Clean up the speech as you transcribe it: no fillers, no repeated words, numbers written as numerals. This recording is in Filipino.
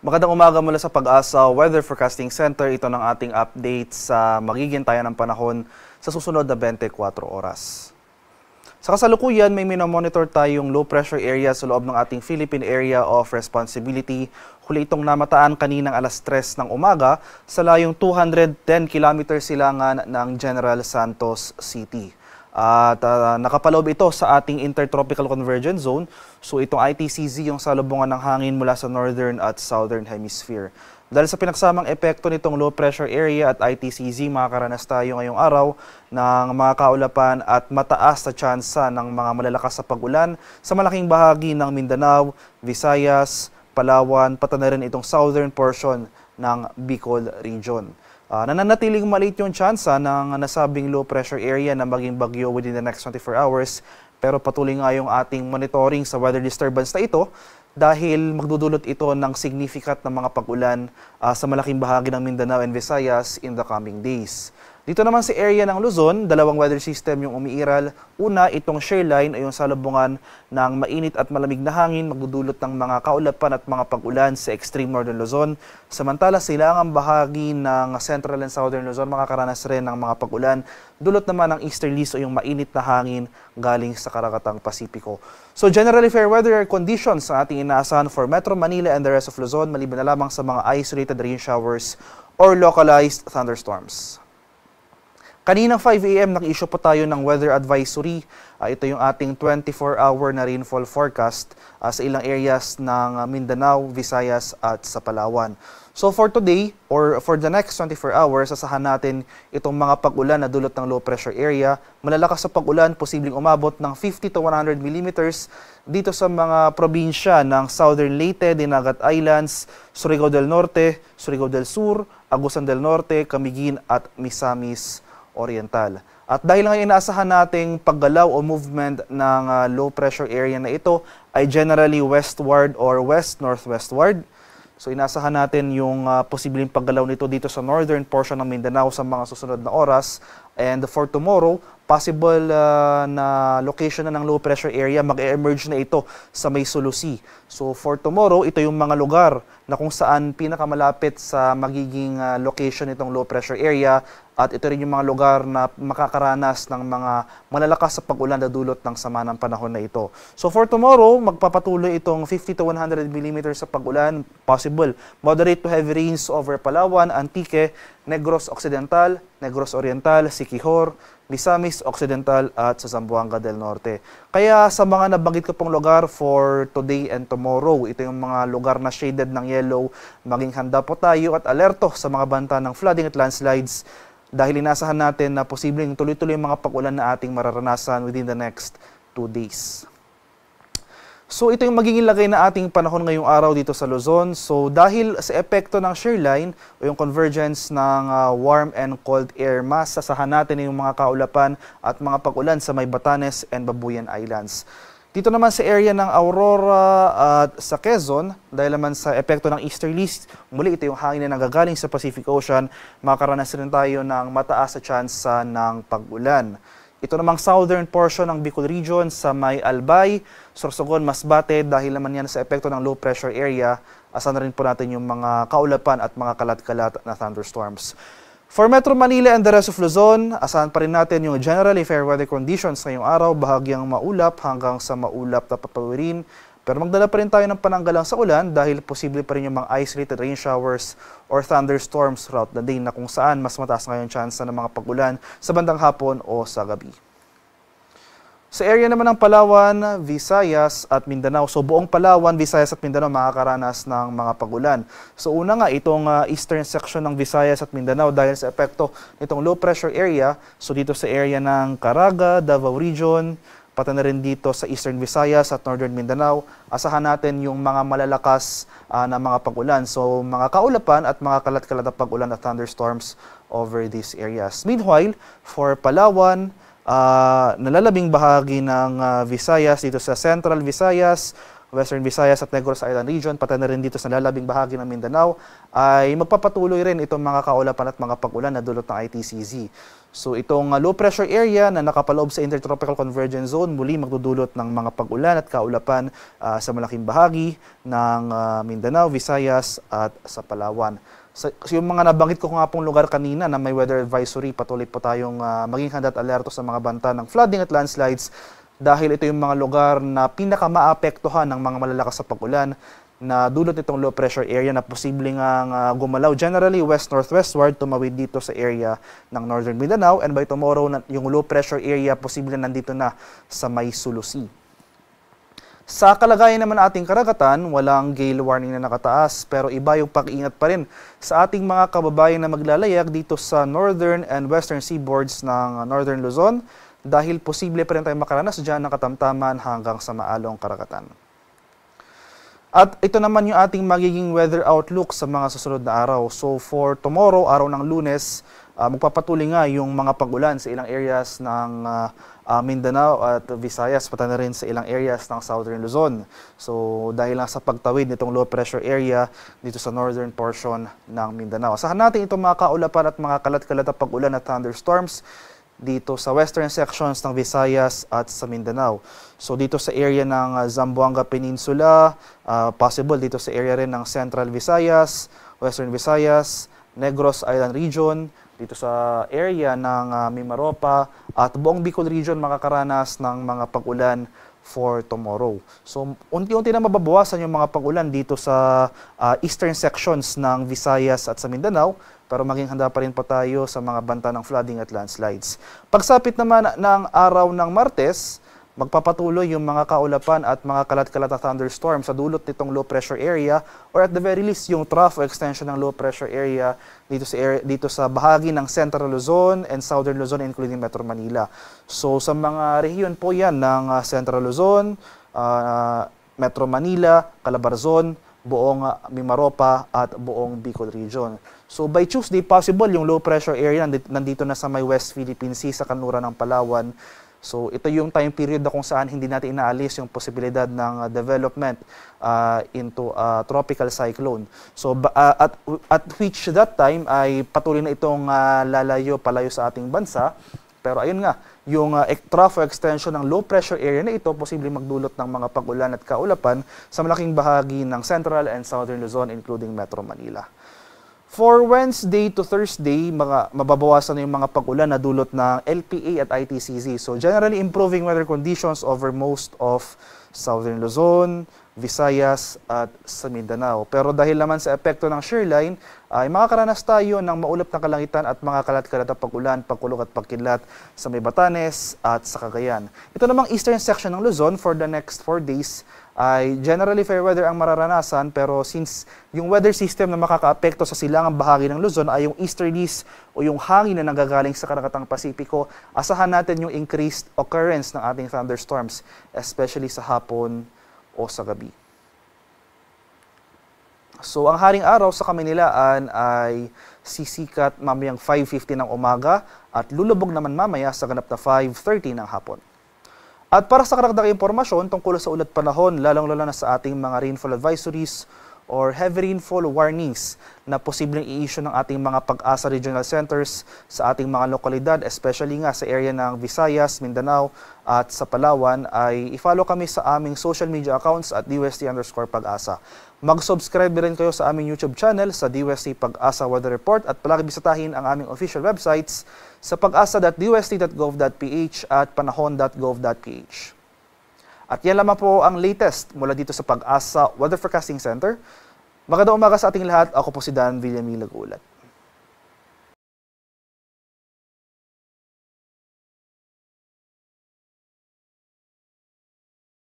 Magandang umaga mula sa Pag-asa Weather Forecasting Center. Ito ng ating update sa magiging tayo ng panahon sa susunod na 24 oras. Sa kasalukuyan, may minomonitor tayong low pressure area sa loob ng ating Philippine Area of Responsibility. Huli itong namataan kaninang alas 3 ng umaga sa layong 210 km silangan ng General Santos City. At nakapaloob ito sa ating Intertropical Convergence Zone. So itong ITCZ yung salubungan ng hangin mula sa Northern at Southern Hemisphere. Dahil sa pinagsamang epekto nitong low pressure area at ITCZ, makakaranas tayo ngayong araw ng mga kaulapan at mataas na tsansa ng mga malalakas sa pag-ulan sa malaking bahagi ng Mindanao, Visayas, Palawan, pati na rin itong southern portion ng Bicol region. Nananatiling maliit yung tsansa ng nasabing low pressure area na maging bagyo within the next 24 hours. Pero patuloy nga yung ating monitoring sa weather disturbance na ito dahil magdudulot ito ng significant na mga pag-ulan sa malaking bahagi ng Mindanao and Visayas in the coming days. Dito naman sa area ng Luzon, dalawang weather system yung umiiral. Una, itong shear line ay yung salubungan ng mainit at malamig na hangin, magdudulot ng mga kaulapan at mga pag-ulan sa extreme northern Luzon. Samantala, silangang bahagi ng central and southern Luzon, makakaranas rin ng mga pag-ulan. Dulot naman ng easterlies o yung mainit na hangin galing sa Karagatang Pasipiko. So generally fair weather conditions ang ating inaasahan for Metro Manila and the rest of Luzon, maliban na lamang sa mga isolated rain showers or localized thunderstorms. Kaninang 5 a.m. nag-issue po tayo ng weather advisory. Ito yung ating 24-hour na rainfall forecast sa ilang areas ng Mindanao, Visayas at sa Palawan. So for today or for the next 24 hours, asahan natin itong mga pag-ulan na dulot ng low pressure area. Malalakas sa pag-ulan, posibleng umabot ng 50 to 100 millimeters dito sa mga probinsya ng Southern Leyte, Dinagat Islands, Surigao del Norte, Surigao del Sur, Agusan del Norte, Camiguin at Misamis Oriental. At dahil nga inaasahan nating paggalaw o movement ng low pressure area na ito ay generally westward or west-northwestward. So inaasahan natin yung posibleng paggalaw nito dito sa northern portion ng Mindanao sa mga susunod na oras. And for tomorrow, possible na location na ng low pressure area, mag-emerge na ito sa may Sulusi. So for tomorrow, ito yung mga lugar na kung saan pinakamalapit sa magiging location itong low pressure area. At ito rin yung mga lugar na makakaranas ng mga malalakas sa pag-ulan na dulot ng sama ng panahon na ito. So for tomorrow, magpapatuloy itong 50 to 100 millimeters sa pag-ulan. Possible moderate to heavy rains over Palawan, Antique, Negros Occidental, Negros Oriental, Siquijor, Misamis Occidental at sa Zamboanga del Norte. Kaya sa mga nabanggit ko pong lugar for today and tomorrow, ito yung mga lugar na shaded ng yellow. Maging handa po tayo at alerto sa mga banta ng flooding at landslides dahil inasahan natin na posibleng tuloy-tuloy yung mga pag-ulan na ating mararanasan within the next 2 days. So ito yung magiging lagay na ating panahon ngayong araw dito sa Luzon. So dahil sa epekto ng shear line o yung convergence ng warm and cold air mass, sasahan natin yung mga kaulapan at mga pag-ulan sa may Batanes and Babuyan Islands. Dito naman sa area ng Aurora at sa Quezon, dahil naman sa epekto ng easterlies, muli ito yung hangin na nagagaling sa Pacific Ocean, makakaranas rin tayo ng mataas na tsansa ng pag-ulan. Ito namang southern portion ng Bicol region sa may Albay, Sorsogon, Masbate, dahil naman yan sa epekto ng low pressure area, asan na rin po natin yung mga kaulapan at mga kalat-kalat na thunderstorms. For Metro Manila and the rest of Luzon, asahan pa rin natin yung generally fair weather conditions ngayong araw, bahagyang maulap hanggang sa maulap na papawirin. Pero magdala pa rin tayo ng pananggalang sa ulan dahil posible pa rin yung mga isolated rain showers or thunderstorms throughout the day na kung saan mas mataas ngayon chance ng mga pag-ulan sa bandang hapon o sa gabi. Sa area naman ng Palawan, Visayas at Mindanao. So buong Palawan, Visayas at Mindanao makakaranas ng mga pag-ulan. So una nga itong eastern section ng Visayas at Mindanao dahil sa epekto nitong low pressure area. So dito sa area ng Caraga, Davao Region, pati na rin dito sa eastern Visayas at northern Mindanao, asahan natin yung mga malalakas na mga pag-ulan. So mga kaulapan at mga kalat-kalat na pag-ulan at thunderstorms over these areas. Meanwhile, for Palawan, nalalabing bahagi ng Visayas dito sa Central Visayas, Western Visayas at Negros Island Region, pati na rin dito sa lalabing bahagi ng Mindanao, ay magpapatuloy rin itong mga kaulapan at mga pag-ulan na dulot ng ITCZ. So itong low pressure area na nakapaloob sa Intertropical Convergence Zone muli magdudulot ng mga pag-ulan at kaulapan sa malaking bahagi ng Mindanao, Visayas at sa Palawan. So yung mga nabanggit ko nga pong lugar kanina na may weather advisory, patuloy po tayong maging handa at alerto sa mga banta ng flooding at landslides dahil ito yung mga lugar na pinakamaapektuhan ng mga malalakas sa pag-ulan na dulot nitong low pressure area na posibleng gumalaw generally west-northwestward tumawid dito sa area ng Northern Mindanao, and by tomorrow yung low pressure area posibleng nandito na sa may Sulu Sea. Sa kalagayan naman ating karagatan, walang gale warning na nakataas pero iba yung pag-iingat pa rin sa ating mga kababayan na maglalayag dito sa northern and western seaboards ng Northern Luzon dahil posible pa rin tayong makaranas dyan ng katamtaman hanggang sa maalong karagatan. At ito naman yung ating magiging weather outlook sa mga susunod na araw. So for tomorrow, araw ng Lunes, magpapatuloy nga yung mga pag-ulan sa ilang areas ng Mindanao at Visayas, pati na rin sa ilang areas ng Southern Luzon. So dahil lang sa pagtawid nitong low pressure area dito sa northern portion ng Mindanao. Asahan natin itong mga kaulapan at mga kalat-kalat na pag-ulan at thunderstorms dito sa western sections ng Visayas at sa Mindanao. So dito sa area ng Zamboanga Peninsula, possible dito sa area rin ng Central Visayas, Western Visayas, Negros Island Region, dito sa area ng Mimaropa at buong Bicol Region makakaranas ng mga pag-ulan for tomorrow. So unti-unti na mababawasan yung mga pag-ulan dito sa eastern sections ng Visayas at sa Mindanao, pero maging handa pa rin po tayo sa mga banta ng flooding at landslides. Pagsapit naman ng araw ng Martes, magpapatuloy yung mga kaulapan at mga kalat-kalat na thunderstorm sa dulot nitong low pressure area or at the very least yung trough o extension ng low pressure area dito sa bahagi ng Central Luzon and Southern Luzon including Metro Manila. So sa mga rehiyon po yan ng Central Luzon, Metro Manila, Calabarzon, buong Mimaropa at buong Bicol Region. So by Tuesday, possible yung low pressure area nandito na sa may West Philippine Sea sa kanluran ng Palawan. So ito yung time period na kung saan hindi natin inaalis yung posibilidad ng development into a tropical cyclone. So at which that time ay patuloy na itong palayo sa ating bansa. Pero ayun nga, yung trough o extension ng low pressure area na ito posibleng magdulot ng mga pag-ulan at kaulapan sa malaking bahagi ng Central and Southern Luzon including Metro Manila. For Wednesday to Thursday, mababawasan na yung mga pag-ulan na dulot ng LPA at ITCZ. So generally improving weather conditions over most of Southern Luzon, Visayas at sa Mindanao. Pero dahil naman sa epekto ng shearline, ay makakaranas tayo ng maulap na kalangitan at mga kalat-kalat na pag-ulan, pagkulog at pagkidlat sa may Batanes at sa Cagayan. Ito namang eastern section ng Luzon for the next 4 days ay generally fair weather ang mararanasan, pero since yung weather system na makakaapekto sa silangang bahagi ng Luzon ay yung easterlies o yung hangin na nanggagaling sa Karagatang Pasipiko, asahan natin yung increased occurrence ng ating thunderstorms, especially sa hapon o sa gabi. So ang haring araw sa Kamaynilaan ay sisikat mamayang 5:50 ng umaga at lulubog naman mamaya sa ganap na 5:30 ng hapon. At para sa karagdagang impormasyon tungkol sa ulat panahon, lalong-lalo na sa ating mga rainfall advisories or heavy rainfall warnings na posibleng i-issue ng ating mga Pag-asa Regional Centers sa ating mga lokalidad, especially nga sa area ng Visayas, Mindanao at sa Palawan, ay i-follow kami sa aming social media accounts at DUST_Pag-asa. Mag-subscribe rin kayo sa aming YouTube channel sa DUST Pag-asa Weather Report at palagi bisitahin ang aming official websites sa pag-asa.dust.gov.ph at panahon.gov.ph. At yan lamang po ang latest mula dito sa Pag-asa Weather Forecasting Center. Magandang umaga sa ating lahat. Ako po si Dan Villamil Lagulat.